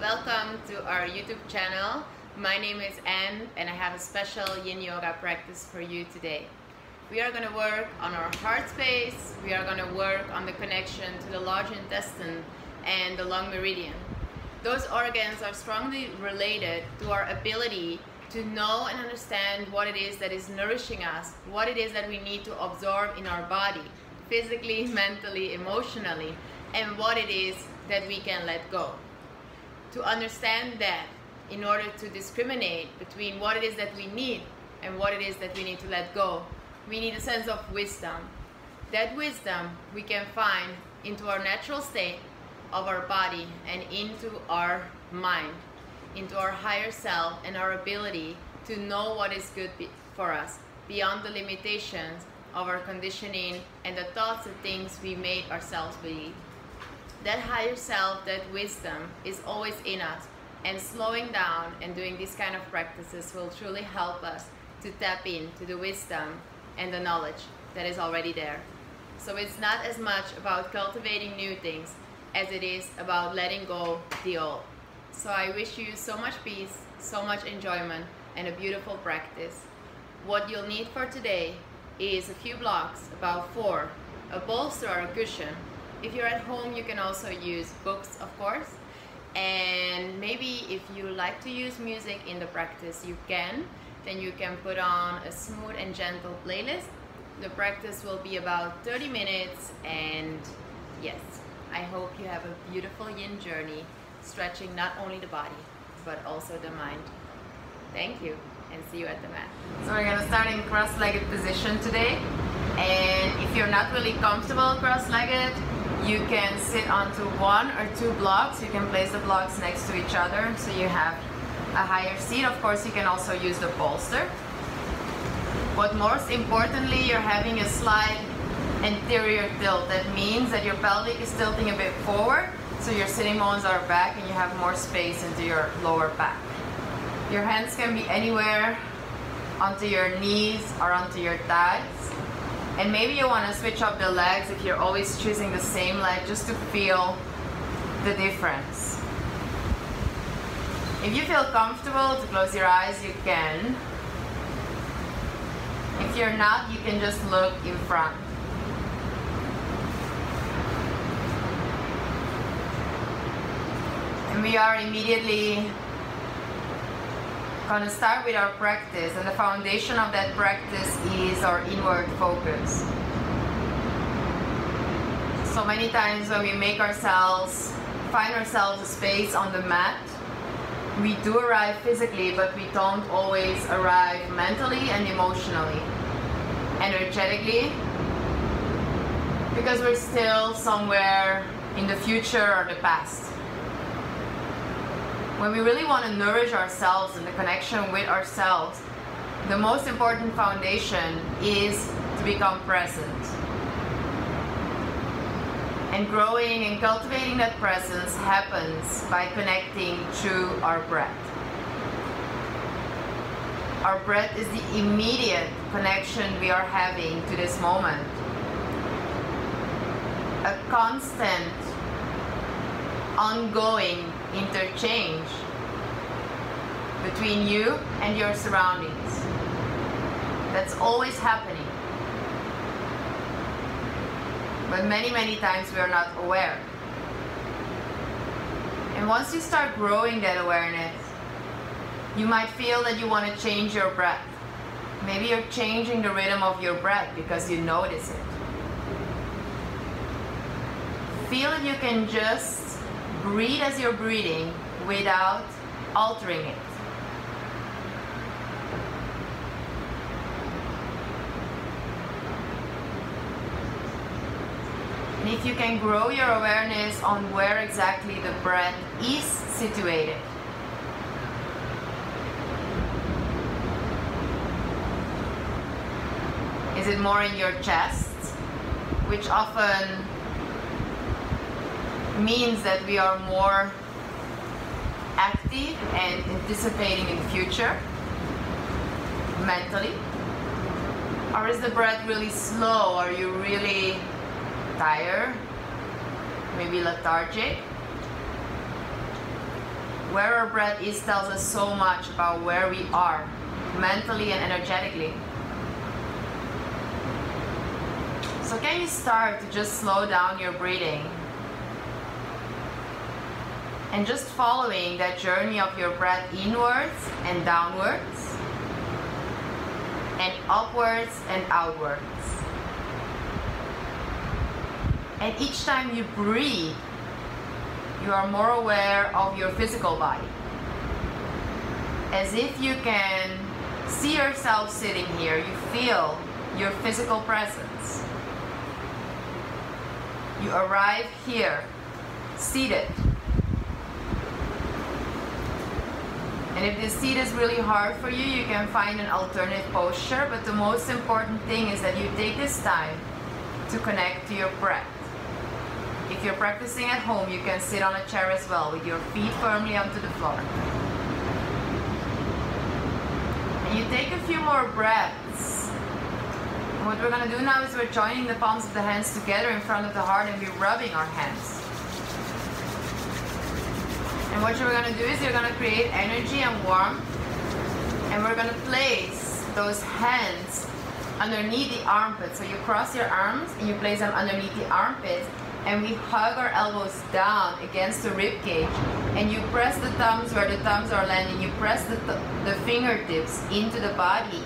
Welcome to our YouTube channel. My name is Anne and I have a special Yin Yoga practice for you today. We are going to work on our heart space, we are going to work on the connection to the large intestine and the lung meridian. Those organs are strongly related to our ability to know and understand what it is that is nourishing us, what it is that we need to absorb in our body, physically, mentally, emotionally, and what it is that we can let go. To understand that, in order to discriminate between what it is that we need and what it is that we need to let go, we need a sense of wisdom. That wisdom we can find into our natural state of our body and into our mind, into our higher self and our ability to know what is good for us beyond the limitations of our conditioning and the thoughts and things we made ourselves believe. That higher self, that wisdom is always in us, and slowing down and doing these kind of practices will truly help us to tap into the wisdom and the knowledge that is already there. So it's not as much about cultivating new things as it is about letting go the old. So I wish you so much peace, so much enjoyment, and a beautiful practice. What you'll need for today is a few blocks, about 4, a bolster or a cushion. If you're at home, you can also use books, of course. And maybe if you like to use music in the practice, you can. Then you can put on a smooth and gentle playlist. The practice will be about 30 minutes. And yes, I hope you have a beautiful yin journey, stretching not only the body, but also the mind. Thank you, and see you at the mat. So we're gonna start in cross-legged position today. And if you're not really comfortable cross-legged, you can sit onto 1 or 2 blocks. You can place the blocks next to each other so you have a higher seat. Of course, you can also use the bolster. But most importantly, you're having a slight anterior tilt. That means that your pelvic is tilting a bit forward, so your sitting bones are back and you have more space into your lower back. Your hands can be anywhere, onto your knees or onto your thighs. And maybe you want to switch up the legs if you're always choosing the same leg, just to feel the difference. If you feel comfortable to close your eyes, you can. If you're not, you can just look in front. And we are immediately going to start with our practice, and the foundation of that practice is our inward focus. So many times when we find ourselves a space on the mat, we do arrive physically, but we don't always arrive mentally and emotionally, energetically, because we're still somewhere in the future or the past. When we really want to nourish ourselves and the connection with ourselves, the most important foundation is to become present. And growing and cultivating that presence happens by connecting to our breath. Our breath is the immediate connection we are having to this moment. A constant, ongoing interchange between you and your surroundings. That's always happening. But many times we are not aware. And once you start growing that awareness, you might feel that you want to change your breath. Maybe you're changing the rhythm of your breath because you notice it. Feel if you can just breathe as you're breathing without altering it. And if you can grow your awareness on where exactly the breath is situated. Is it more in your chest, which often means that we are more active and anticipating in the future mentally? Or is the breath really slow? Are you really tired? Maybe lethargic? Where our breath is tells us so much about where we are, mentally and energetically. So can you start to just slow down your breathing? And just following that journey of your breath inwards and downwards, and upwards and outwards. And each time you breathe, you are more aware of your physical body. As if you can see yourself sitting here, you feel your physical presence. You arrive here, seated. And if this seat is really hard for you, you can find an alternative posture, but the most important thing is that you take this time to connect to your breath. If you're practicing at home, you can sit on a chair as well with your feet firmly onto the floor. And you take a few more breaths. And what we're going to do now is we're joining the palms of the hands together in front of the heart and we're rubbing our hands. And what you're going to do is you're going to create energy and warmth. And we're going to place those hands underneath the armpits. So you cross your arms and you place them underneath the armpits. And we hug our elbows down against the rib cage. And you press the thumbs where the thumbs are landing. You press the fingertips into the body.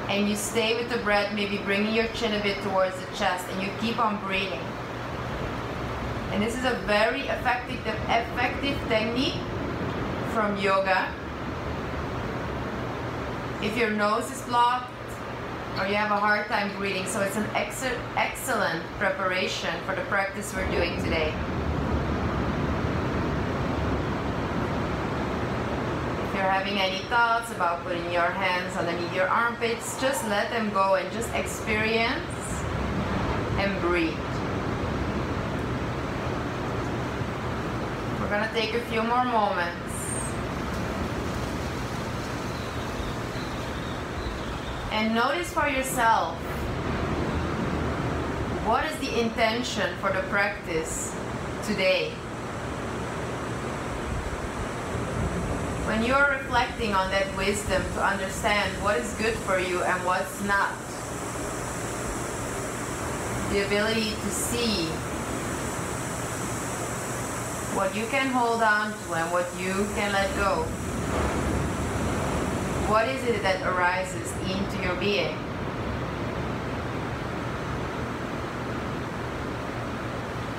And you stay with the breath, maybe bringing your chin a bit towards the chest. And you keep on breathing. And this is a very effective technique from yoga. If your nose is blocked, or you have a hard time breathing, so it's an excellent preparation for the practice we're doing today. If you're having any thoughts about putting your hands underneath your armpits, just let them go and just experience and breathe. We're going to take a few more moments. And notice for yourself, what is the intention for the practice today? When you are reflecting on that wisdom to understand what is good for you and what's not, the ability to see what you can hold on to and what you can let go. What is it that arises into your being?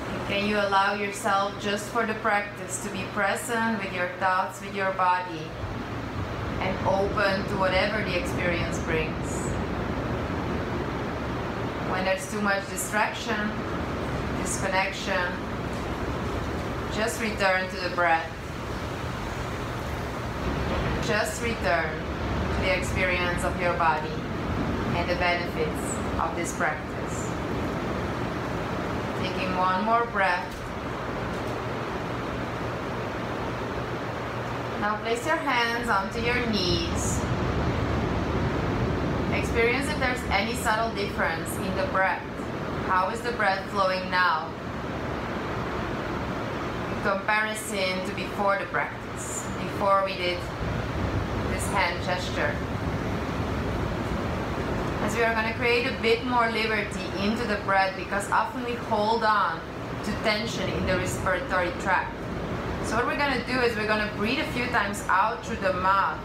And can you allow yourself just for the practice to be present with your thoughts, with your body, and open to whatever the experience brings? When there's too much distraction, disconnection, just return to the breath. Just return to the experience of your body and the benefits of this practice. Taking one more breath. Now place your hands onto your knees. Experience if there's any subtle difference in the breath. How is the breath flowing now? In comparison to before the practice, before we did this hand gesture. As we are going to create a bit more liberty into the breath, because often we hold on to tension in the respiratory tract. So what we're going to do is we're going to breathe a few times out through the mouth.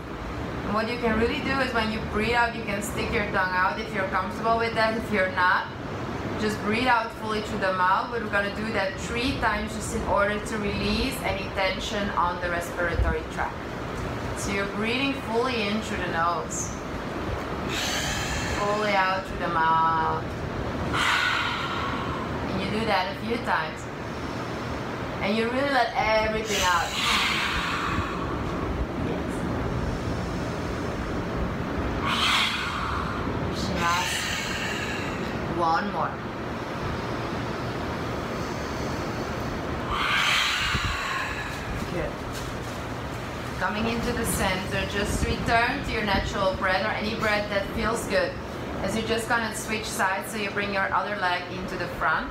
And what you can really do is when you breathe out, you can stick your tongue out if you're comfortable with that. If you're not, just breathe out fully through the mouth. But we're going to do that 3 times just in order to release any tension on the respiratory tract. So you're breathing fully in through the nose, fully out through the mouth. And you do that a few times. And you really let everything out. Yes. Last. One more. Good. Coming into the center, just return to your natural breath or any breath that feels good. As you're just gonna switch sides, so you bring your other leg into the front.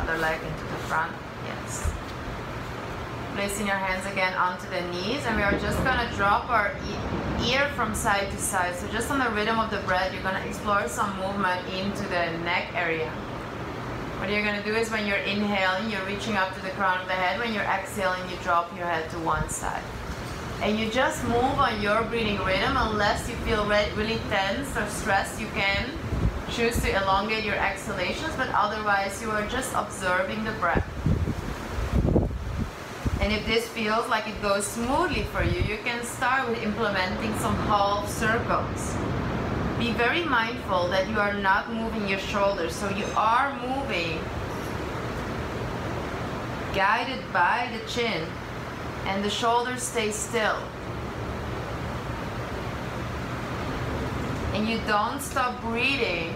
Other leg into the front. Yes. placing your hands again onto the knees, and we are just gonna drop our ear from side to side. So just on the rhythm of the breath, you're gonna explore some movement into the neck area. What you're gonna do is when you're inhaling, you're reaching up to the crown of the head. When you're exhaling, you drop your head to one side. And you just move on your breathing rhythm. Unless you feel really tense or stressed, you can choose to elongate your exhalations, but otherwise you are just observing the breath. And if this feels like it goes smoothly for you, you can start with implementing some half circles. Be very mindful that you are not moving your shoulders, so you are moving guided by the chin, and the shoulders stay still. And you don't stop breathing.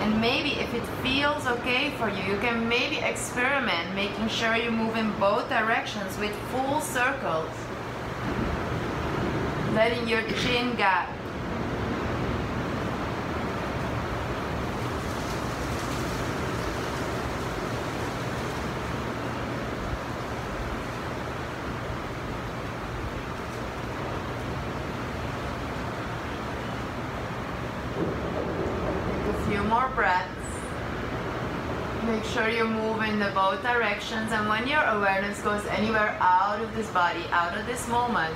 And maybe if it feels okay for you, you can maybe experiment making sure you move in both directions with full circles. Letting your chin guide. More breaths. Make sure you move in the both directions, and when your awareness goes anywhere out of this body, out of this moment,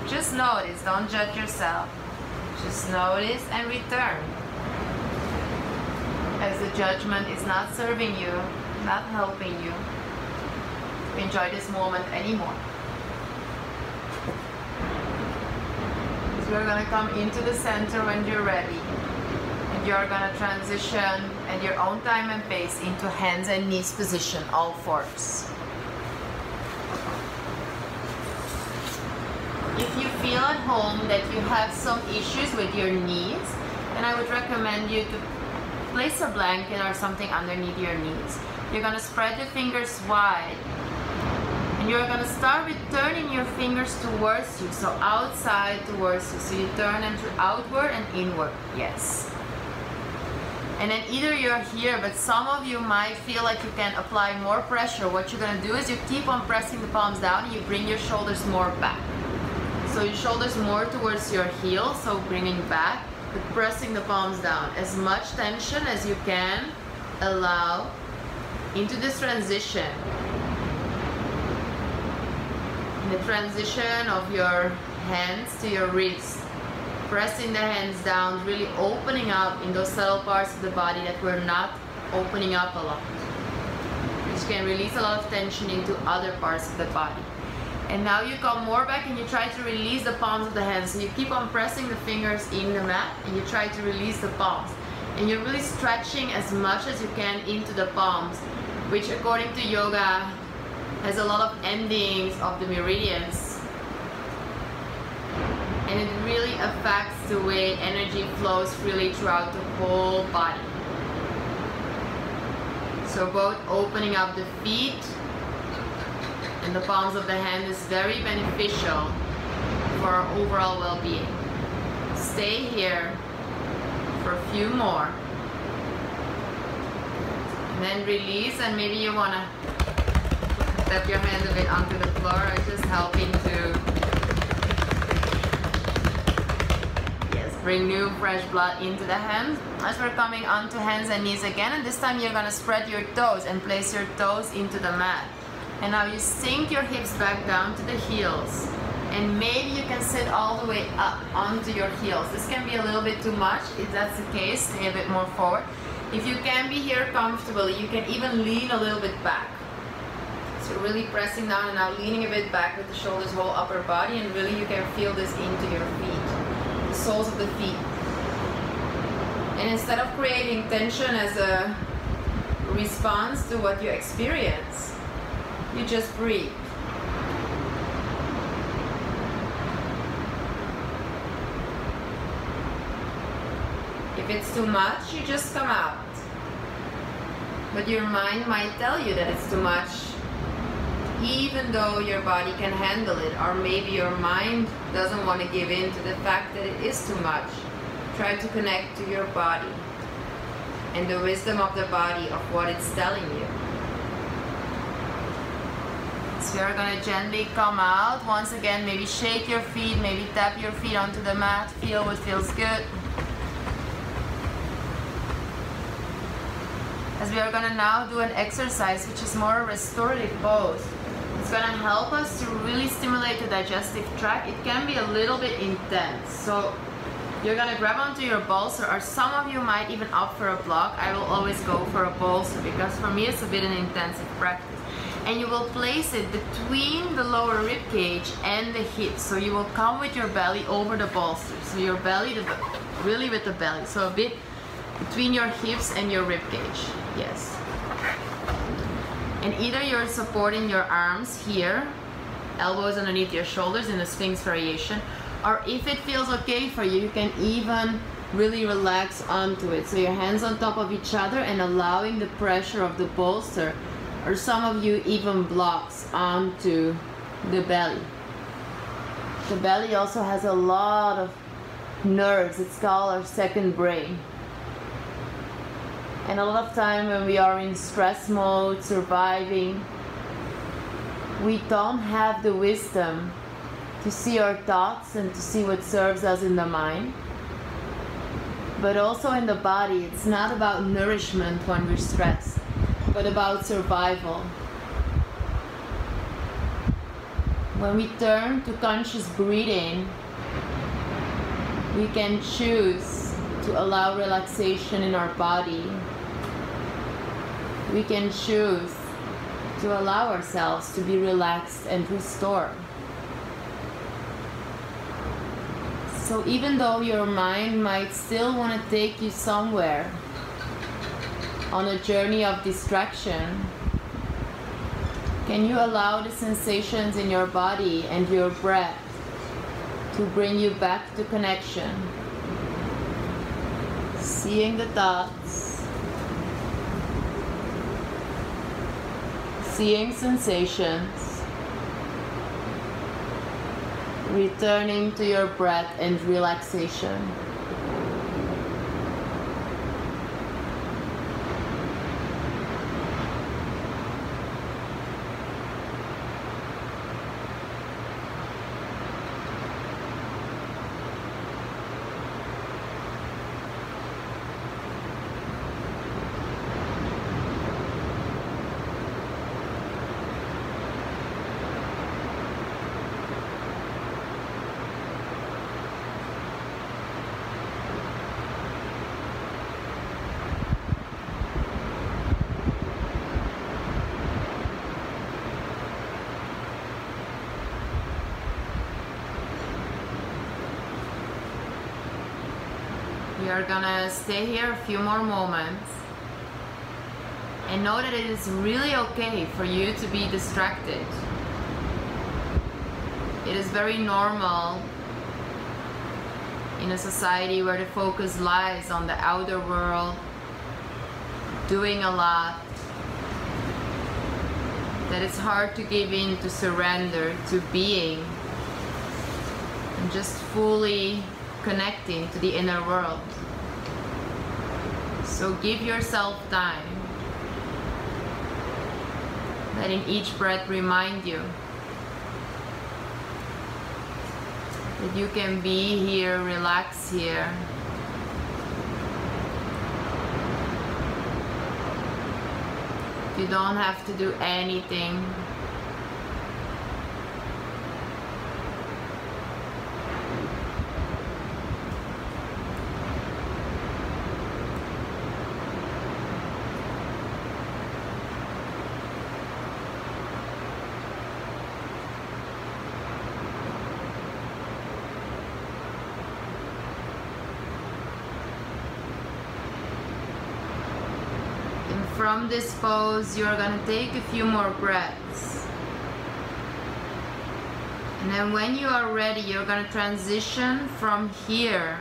just notice, don't judge yourself. Just notice and return. As the judgment is not serving you, not helping you enjoy this moment anymore. So we're going to come into the center when you're ready. You're going to transition at your own time and pace into hands and knees position, all fours. If you feel at home that you have some issues with your knees, then I would recommend you to place a blanket or something underneath your knees. You're going to spread the fingers wide, and you're going to start with turning your fingers towards you, so outside towards you. So you turn them to outward and inward. Yes. And then either you're here, but some of you might feel like you can apply more pressure. What you're going to do is you keep on pressing the palms down, and you bring your shoulders more back. So your shoulders more towards your heels, so bringing back, but pressing the palms down. As much tension as you can allow into this transition. In the transition of your hands to your wrists. Pressing the hands down, really opening up in those subtle parts of the body that we're not opening up a lot. Which can release a lot of tension into other parts of the body. And now you come more back and you try to release the palms of the hands. So you keep on pressing the fingers in the mat and you try to release the palms. And you're really stretching as much as you can into the palms, which according to yoga has a lot of endings of the meridians. And it really affects the way energy flows freely throughout the whole body. So both opening up the feet and the palms of the hand is very beneficial for our overall well-being. Stay here for a few more. And then release, and maybe you want to tap your hand a bit onto the floor, or just helping to bring new fresh blood into the hands. As we're coming onto hands and knees again, and this time you're going to spread your toes and place your toes into the mat. And now you sink your hips back down to the heels. And maybe you can sit all the way up onto your heels. This can be a little bit too much. If that's the case, stay a bit more forward. If you can be here comfortably, you can even lean a little bit back. So really pressing down and now leaning a bit back with the shoulders, whole upper body, and really you can feel this into your feet. Soles of the feet. And instead of creating tension as a response to what you experience, you just breathe. If it's too much, you just come out. But your mind might tell you that it's too much, even though your body can handle it, or maybe your mind doesn't want to give in to the fact that it is too much. Try to connect to your body and the wisdom of the body of what it's telling you. So you're gonna gently come out. Once again, maybe shake your feet, maybe tap your feet onto the mat. Feel what feels good. As we are gonna now do an exercise which is more a restorative pose. It's gonna help us to really stimulate the digestive tract. It can be a little bit intense. So you're gonna grab onto your bolster, or some of you might even opt for a block. I will always go for a bolster because for me it's a bit an intensive practice. And you will place it between the lower rib cage and the hips. So you will come with your belly over the bolster. So your belly, really with the belly. So a bit between your hips and your rib cage. Yes. And either you're supporting your arms here, elbows underneath your shoulders in the Sphinx variation, or if it feels okay for you, you can even really relax onto it. So your hands on top of each other and allowing the pressure of the bolster, or some of you even blocks onto the belly. The belly also has a lot of nerves. It's called our second brain. And a lot of time when we are in stress mode, surviving, we don't have the wisdom to see our thoughts and to see what serves us in the mind. But also in the body, it's not about nourishment when we're stressed, but about survival. When we turn to conscious breathing, we can choose to allow relaxation in our body. We can choose to allow ourselves to be relaxed and restored. So even though your mind might still want to take you somewhere on a journey of distraction, can you allow the sensations in your body and your breath to bring you back to connection? Seeing the thoughts, seeing sensations, returning to your breath and relaxation. We are gonna stay here a few more moments and know that it is really okay for you to be distracted. It is very normal in a society where the focus lies on the outer world, doing a lot, that it's hard to give in, to surrender, to being, and just fully connecting to the inner world. So give yourself time. Letting each breath remind you that you can be here, relax here. You don't have to do anything. From this pose, you're going to take a few more breaths. And then when you are ready, you're going to transition from here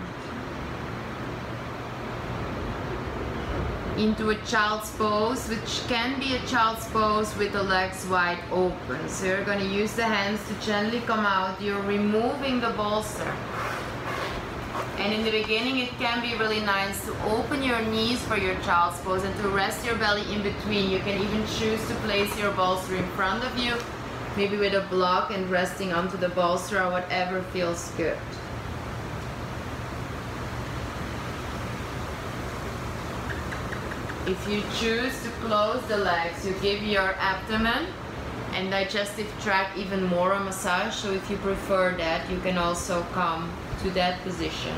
into a child's pose, which can be a child's pose with the legs wide open. So you're going to use the hands to gently come out. You're removing the bolster. And in the beginning, it can be really nice to open your knees for your child's pose and to rest your belly in between. You can even choose to place your bolster in front of you maybe with a block and resting onto the bolster or whatever feels good. If you choose to close the legs, you give your abdomen and digestive tract even more a massage. So if you prefer that, you can also come to that position.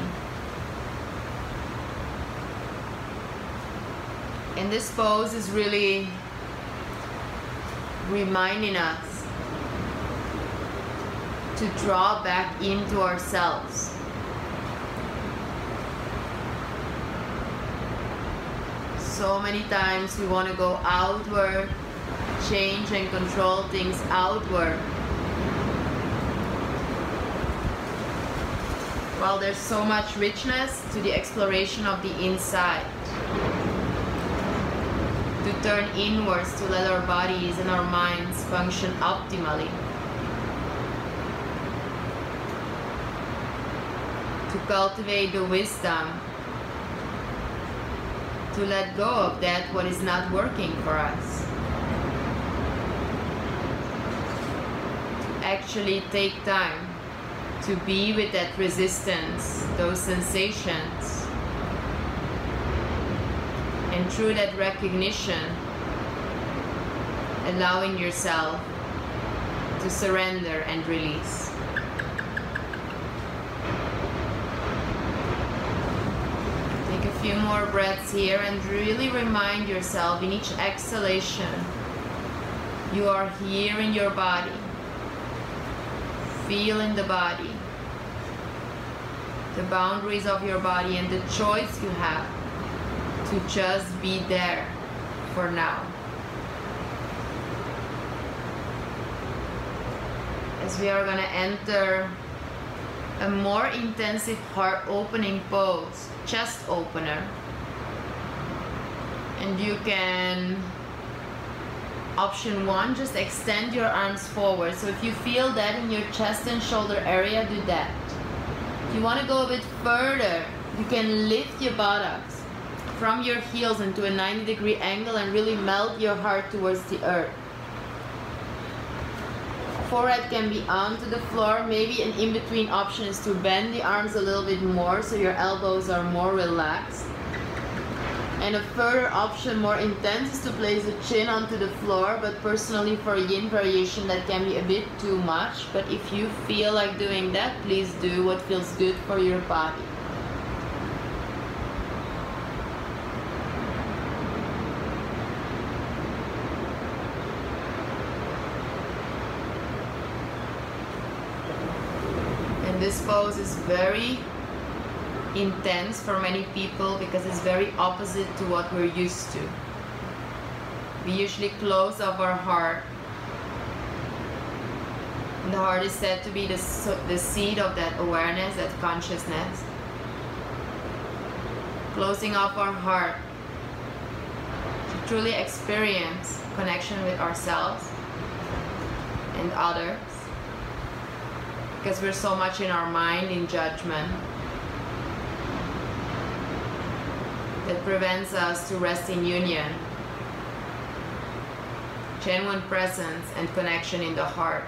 And this pose is really reminding us to draw back into ourselves. So many times we want to go outward, change and control things outward. While there's so much richness to the exploration of the inside. To turn inwards, to let our bodies and our minds function optimally. To cultivate the wisdom. To let go of that what is not working for us. To actually take time to be with that resistance, those sensations. And through that recognition, allowing yourself to surrender and release. Take a few more breaths here and really remind yourself in each exhalation, you are here in your body. Feel in the body, the boundaries of your body and the choice you have to just be there for now. As we are going to enter a more intensive heart opening pose, chest opener. And you can, option 1, just extend your arms forward. So if you feel that in your chest and shoulder area, do that. If you want to go a bit further, you can lift your buttocks from your heels into a 90-degree angle and really melt your heart towards the earth. Forehead can be onto the floor. Maybe an in-between option is to bend the arms a little bit more so your elbows are more relaxed. And a further option, more intense, is to place the chin onto the floor, but personally for a yin variation that can be a bit too much. But if you feel like doing that, please do what feels good for your body. This pose is very intense for many people because it's very opposite to what we're used to. We usually close up our heart. And the heart is said to be the seat of that awareness, that consciousness. Closing up our heart to truly experience connection with ourselves and others. Because we're so much in our mind, in judgment, that prevents us to rest in union, genuine presence and connection in the heart.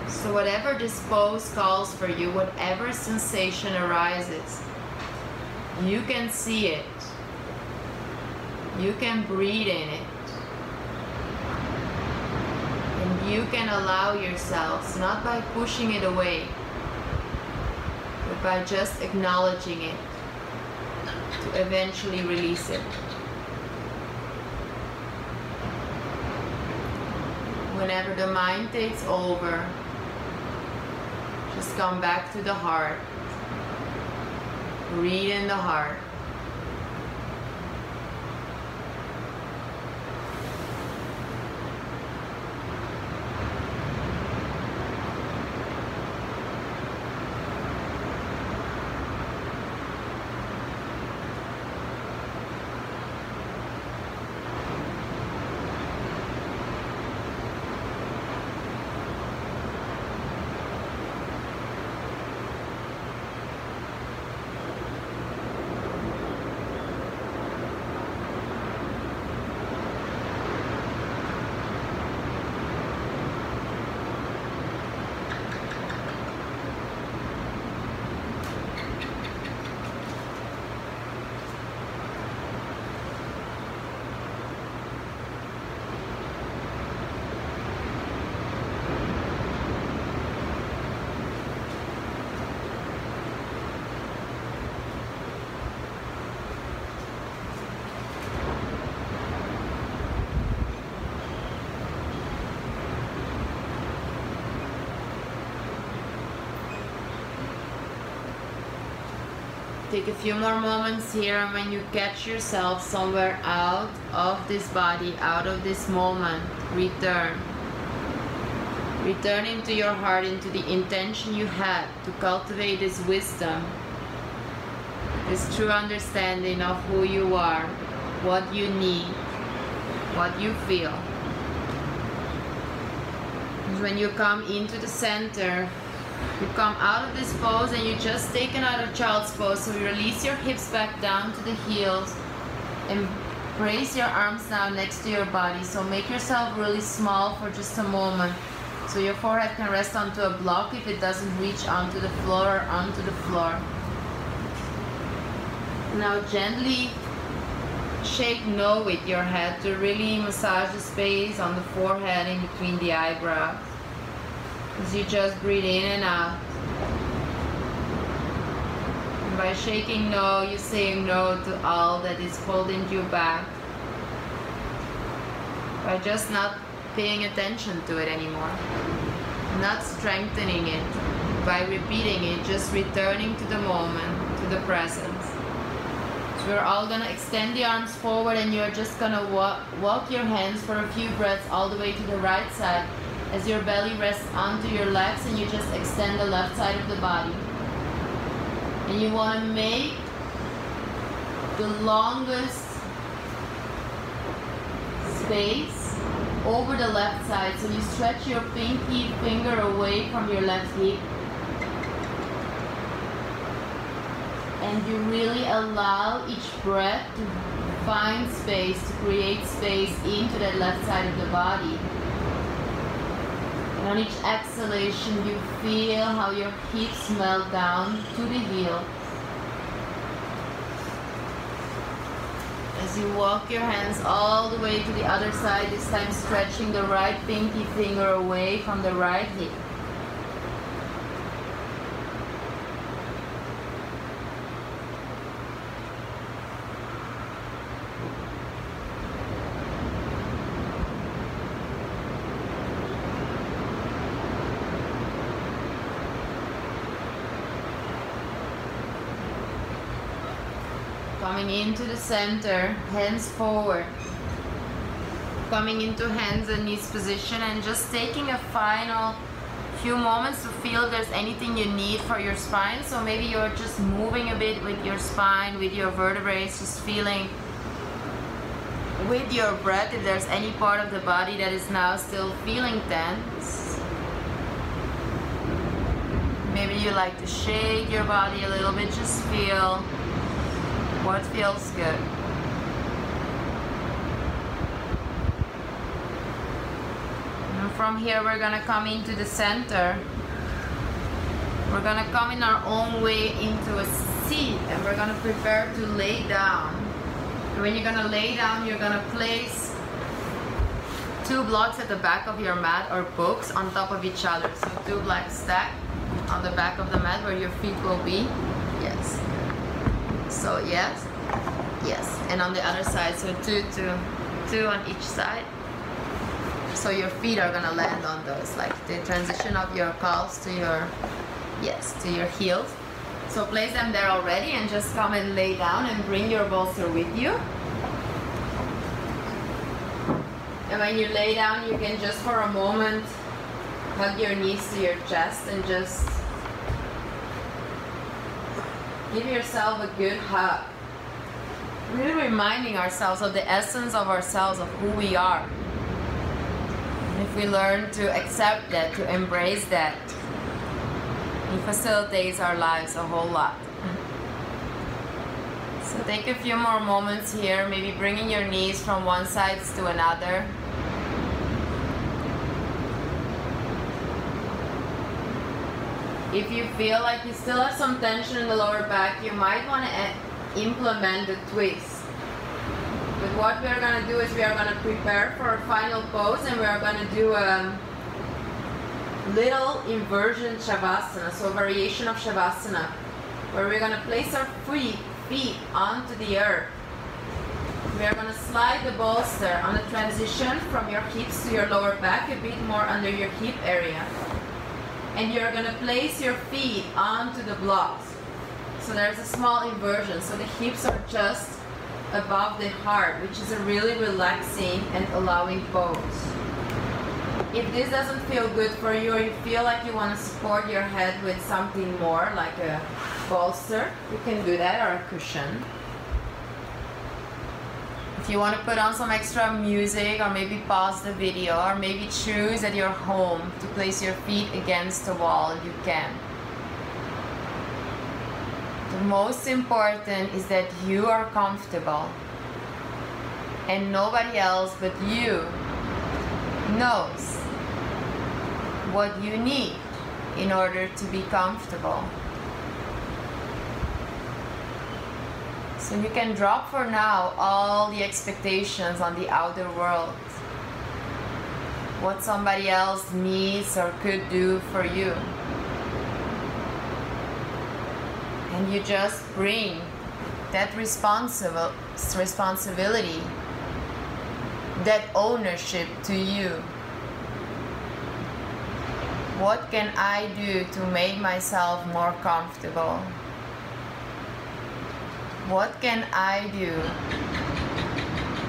So whatever this pose calls for you, whatever sensation arises, you can see it, you can breathe in it. You can allow yourselves, not by pushing it away, but by just acknowledging it, to eventually release it. Whenever the mind takes over, just come back to the heart, breathe in the heart. take a few more moments here, and when you catch yourself somewhere out of this body, out of this moment, return. Return into your heart, into the intention you had to cultivate this wisdom, this true understanding of who you are, what you need, what you feel. When you come into the center, you come out of this pose and you just take another child's pose. So you release your hips back down to the heels and raise your arms down next to your body. So make yourself really small for just a moment, so your forehead can rest onto a block if it doesn't reach onto the floor or onto the floor. Now gently shake no with your head to really massage the space on the forehead in between the eyebrows. As you just breathe in and out. And by shaking no, you're saying no to all that is holding you back. By just not paying attention to it anymore. Not strengthening it. By repeating it, just returning to the moment, to the present. So we're all going to extend the arms forward, and you're just going to walk your hands for a few breaths all the way to the right side as your belly rests onto your legs, and you just extend the left side of the body. And you want to make the longest space over the left side. So you stretch your pinky finger away from your left hip. And you really allow each breath to find space, to create space into that left side of the body. And on each exhalation, you feel how your hips melt down to the heel. As you walk your hands all the way to the other side, this time stretching the right pinky finger away from the right hip. Coming into the center, hands forward. Coming into hands and knees position, and just taking a final few moments to feel if there's anything you need for your spine. So maybe you're just moving a bit with your spine, with your vertebrae, just feeling with your breath if there's any part of the body that is now still feeling tense. Maybe you like to shake your body a little bit, just feel what feels good. And from here we're gonna come into the center. We're gonna come in our own way into a seat, and we're gonna prepare to lay down. And when you're gonna lay down, you're gonna place 2 blocks at the back of your mat or books on top of each other. So 2 blocks stacked on the back of the mat where your feet will be. Yes. So yes, yes, and on the other side, so two on each side. So your feet are gonna land on those, like the transition of your calves to your, yes, to your heels. So place them there already, and just come and lay down and bring your bolster with you. And when you lay down, you can just for a moment hug your knees to your chest and just give yourself a good hug. Really reminding ourselves of the essence of ourselves, of who we are. And if we learn to accept that, to embrace that, it facilitates our lives a whole lot. So take a few more moments here, maybe bringing your knees from one side to another. If you feel like you still have some tension in the lower back, you might want to implement the twist. But what we are going to do is we are going to prepare for our final pose, and we are going to do a little inversion Shavasana, so variation of Shavasana, where we're going to place our feet onto the earth. We are going to slide the bolster on the transition from your hips to your lower back, a bit more under your hip area. And you're going to place your feet onto the blocks. So there's a small inversion. So the hips are just above the heart, which is a really relaxing and allowing pose. If this doesn't feel good for you, or you feel like you want to support your head with something more, like a bolster, you can do that, or a cushion. If you want to put on some extra music, or maybe pause the video, or maybe choose at your home to place your feet against the wall, you can. The most important is that you are comfortable, and nobody else but you knows what you need in order to be comfortable. So you can drop for now all the expectations on the outer world, what somebody else needs or could do for you. And you just bring that responsibility, that ownership to you. What can I do to make myself more comfortable? What can I do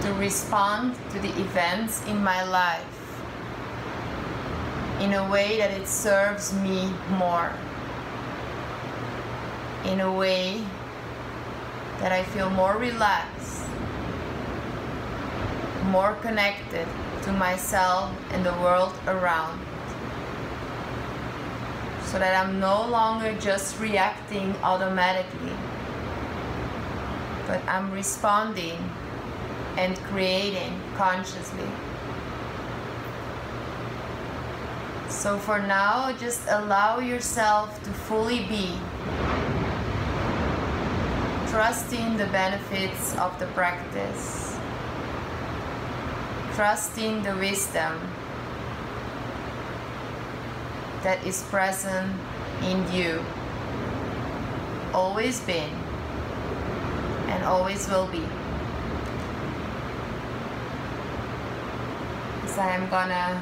to respond to the events in my life in a way that it serves me more? In a way that I feel more relaxed, more connected to myself and the world around, so that I'm no longer just reacting automatically, but I'm responding and creating consciously. So for now, just allow yourself to fully be, trusting the benefits of the practice, trusting the wisdom that is present in you, always been and always will be. So I'm gonna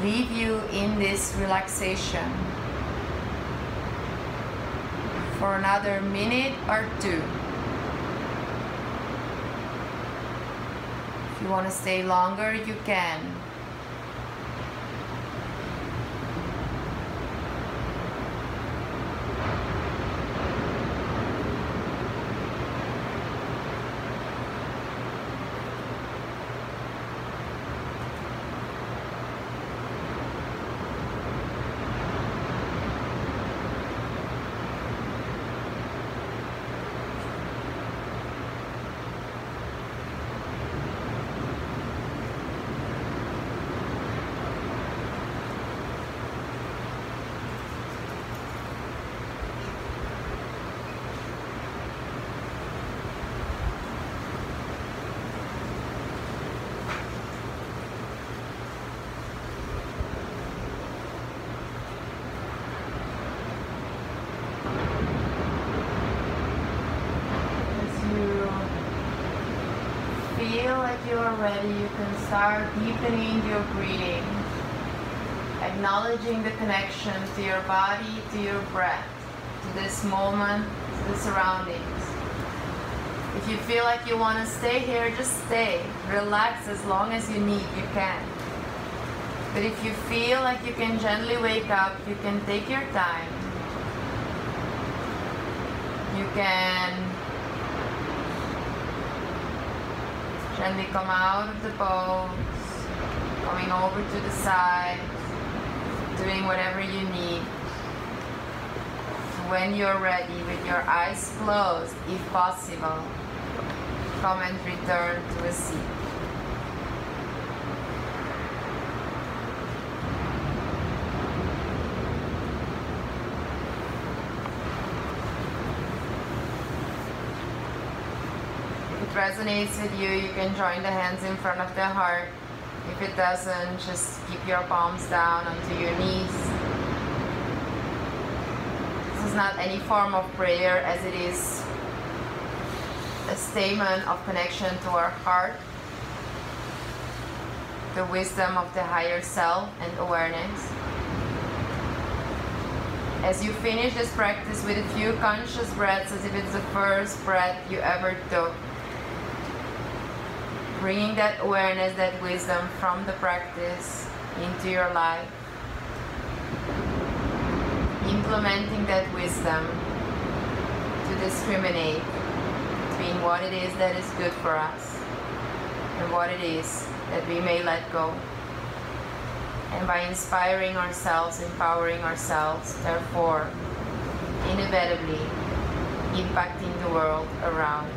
leave you in this relaxation for another minute or two. If you want to stay longer, you can. Feel like you are ready, you can start deepening your breathing, acknowledging the connection to your body, to your breath, to this moment, to the surroundings. If you feel like you want to stay here, just stay. Relax as long as you need, you can. But if you feel like you can gently wake up, you can take your time. You can gently come out of the pose, coming over to the side, doing whatever you need. When you're ready, with your eyes closed, if possible, come and return to a seat. Resonates with you, you can join the hands in front of the heart. If it doesn't, just keep your palms down onto your knees. This is not any form of prayer, as it is a statement of connection to our heart, the wisdom of the higher self and awareness. As you finish this practice with a few conscious breaths, as if it's the first breath you ever took, bringing that awareness, that wisdom from the practice into your life, implementing that wisdom to discriminate between what it is that is good for us and what it is that we may let go. And by inspiring ourselves, empowering ourselves, therefore, inevitably impacting the world around.